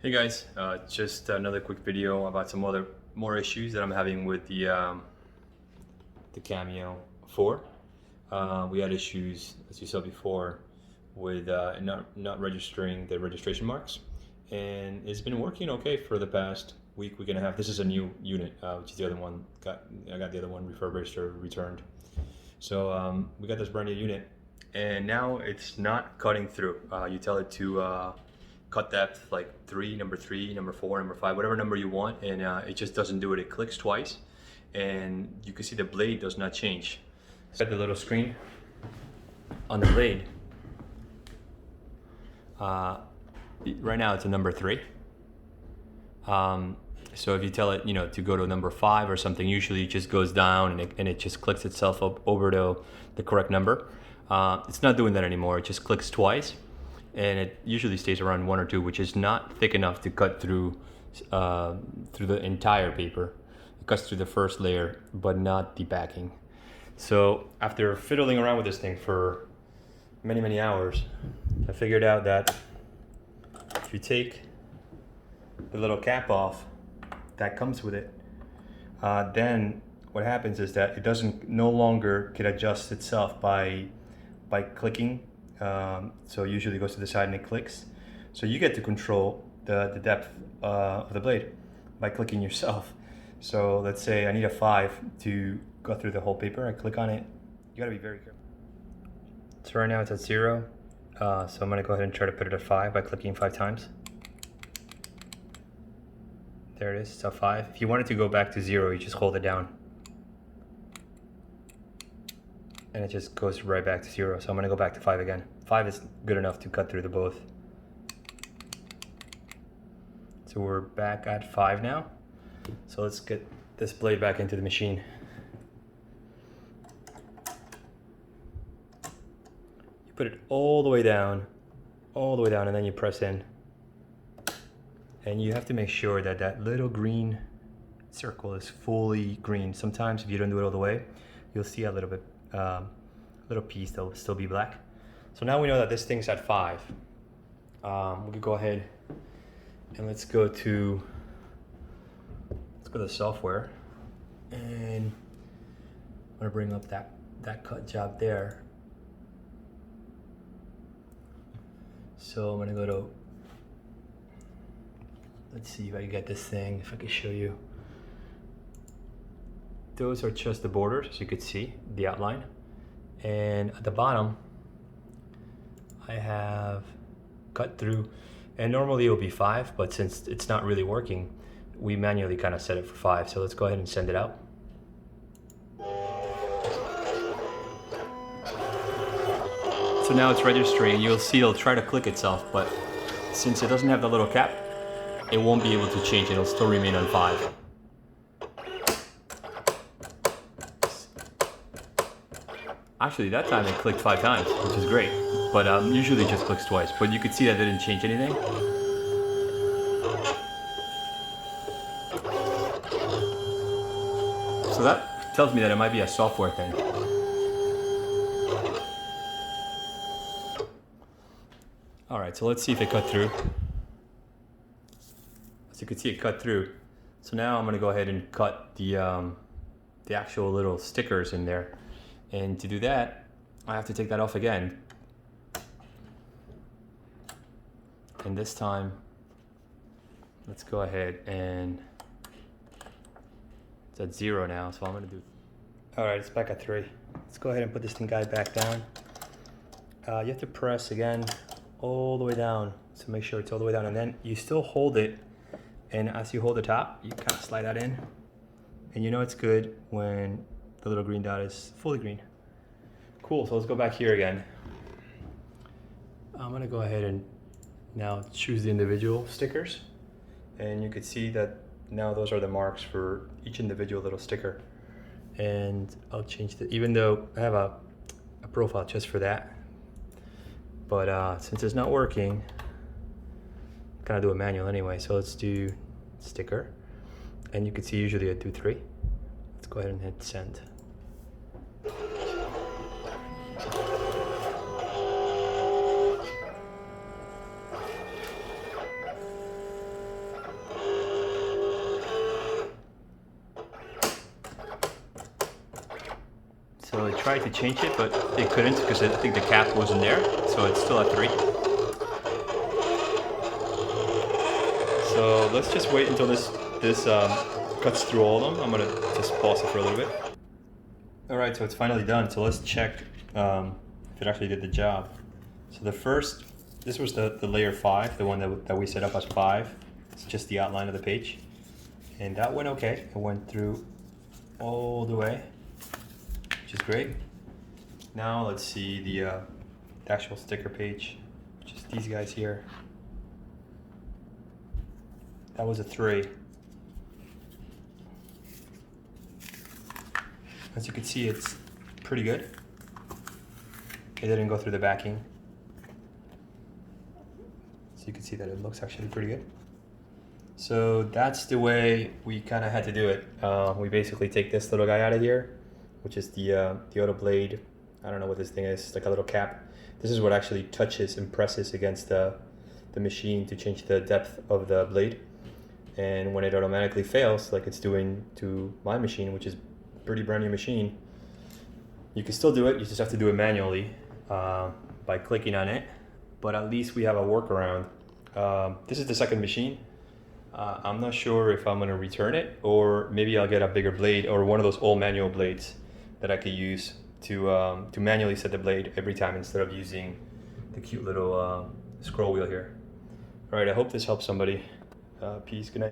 Hey guys, just another quick video about some more issues that I'm having with the Cameo 4. We had issues, as you saw before, with not registering the registration marks, and it's been working okay for the past week and a half. This is a new unit, which is the other one. I got the other one refurbished or returned. So we got this brand new unit, and now it's not cutting through. You tell it to cut depth like number 3, number 4, number 5, whatever number you want, and it just doesn't do it. It clicks twice, and you can see the blade does not change. Set the little screen on the blade. Right now it's a number 3. So if you tell it, to go to number 5 or something, usually it just goes down and it just clicks itself up over to the correct number. It's not doing that anymore. It just clicks twice, and it usually stays around 1 or 2, which is not thick enough to cut through the entire paper. It cuts through the first layer, but not the backing. So after fiddling around with this thing for many hours, I figured out that if you take the little cap off that comes with it, then what happens is that it no longer can adjust itself by clicking. So usually it goes to the side and it clicks. So you get to control the depth of the blade by clicking yourself. So let's say I need a 5 to go through the whole paper. I click on it. You gotta be very careful. So right now it's at 0. So I'm gonna go ahead and try to put it at 5 by clicking 5 times. There it is, it's at 5. If you want it to go back to 0, you just hold it down. And it just goes right back to 0. So I'm gonna go back to 5 again. 5 is good enough to cut through the both. So we're back at 5 now. So let's get this blade back into the machine. You put it all the way down, and then you press in. And you have to make sure that that little green circle is fully green. Sometimes if you don't do it all the way, you'll see a little piece that will still be black. So now we know that this thing's at 5. We could go ahead and let's go to the software, and I'm gonna bring up that cut job there. So I'm gonna go to, let's see if I can get this thing, if I can show you. Those are just the borders, so you could see the outline. And at the bottom, I have cut through, and normally it will be 5, but since it's not really working, we manually kind of set it for 5. So let's go ahead and send it out. So now it's registering, and you'll see it'll try to click itself, but since it doesn't have the little cap, it won't be able to change. It'll still remain on 5. Actually, that time it clicked 5 times, which is great. But usually it just clicks twice. But you could see that it didn't change anything. So that tells me that it might be a software thing. All right, so let's see if it cut through. As you can see, it cut through. So now I'm gonna go ahead and cut the actual little stickers in there. And to do that, I have to take that off again. And this time, let's go ahead and it's at 0 now, so I'm gonna do. All right, it's back at 3. Let's go ahead and put this thing back down. You have to press again all the way down, so make sure it's all the way down, and then you still hold it. And as you hold the top, you kind of slide that in. And you know it's good when the little green dot is fully green. Cool, so let's go back here again. I'm gonna go ahead and now choose the individual stickers. And you can see that now those are the marks for each individual little sticker. And I'll change even though I have a profile just for that. But since it's not working, I'm gonna do a manual anyway, so let's do sticker. And you can see usually I do 3. Let's go ahead and hit send. So I tried to change it, but it couldn't because I think the cap wasn't there. So it's still at 3. So let's just wait until this cuts through all of them. I'm gonna just pause it for a little bit. All right, so it's finally done. So let's check if it actually did the job. So this was the layer 5, the one that we set up as 5. It's just the outline of the page. And that went okay. It went through all the way, which is great. Now let's see the actual sticker page, which is these guys here. That was a 3. As you can see, it's pretty good. It didn't go through the backing. So you can see that it looks actually pretty good. So that's the way we kind of had to do it. We basically take this little guy out of here, which is the autoblade. I don't know what this thing is, like a little cap. This is what actually touches and presses against the machine to change the depth of the blade. And when it automatically fails, like it's doing to my machine, which is a pretty brand new machine, you can still do it. You just have to do it manually by clicking on it. But at least we have a workaround. This is the second machine. I'm not sure if I'm gonna return it, or maybe I'll get a bigger blade or one of those all manual blades that I could use to manually set the blade every time instead of using the cute little scroll wheel here. All right, I hope this helps somebody. Peace, good night.